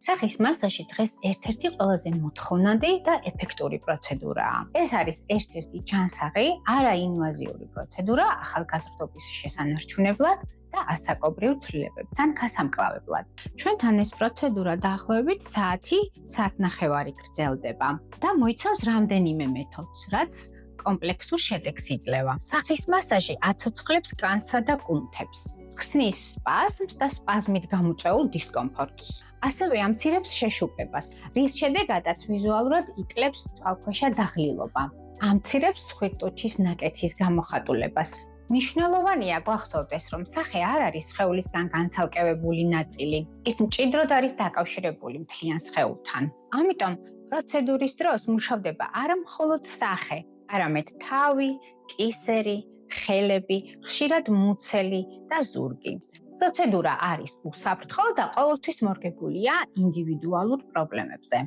სახის მასაჟი დღეს ერთ-ერთი ყველაზე მოთხოვნადი და ეფექტური პროცედურაა. ეს არის ერთ-ერთი ჯანსაღი, არაინვაზიური პროცედურა ახალგაზრდობის შესანარჩუნებლად და ასაკობრივ ცვლილებებთან გასამკლავებლად. ჩვენთან ეს პროცედურა დაახლოებით საათნახევარი გრძელდება და მოიცავს რამდენიმე მეთოდს, რაც კომპლექსურ შედეგს იძლევა. სახის მასაჟი აცოცხლებს კანსა და კუნთებს, ხსნის სპაზმს და სპაზმით გამოწვეულ დისკომფორტს. ასევე ამცირებს შეშუპებას, რის შედეგადაც ვიზუალურად იკლებს თვალქვეშა დაღლილობა. ამცირებს ცხვირტუჩის ნაკეცის გამოხატულებას. მნიშვნელოვანია გვახსოვდეს, რომ სახე არ არის სხეულისგან განცალკევებული ნაწილი. ის მჭიდროდ არის დაკავშირებული მთლიან სხეულთან. ამიტომ პროცედურის დროს მუშავდება არა მხოლოდ სახე, არამედ თავი, კისერი, ხელები, ხშირად მუცელი და ზურგი. პროცედურა არის უსაფრთხო და ყოველთვის მორგებულია ინდივიდუალურ პრობლემებზე.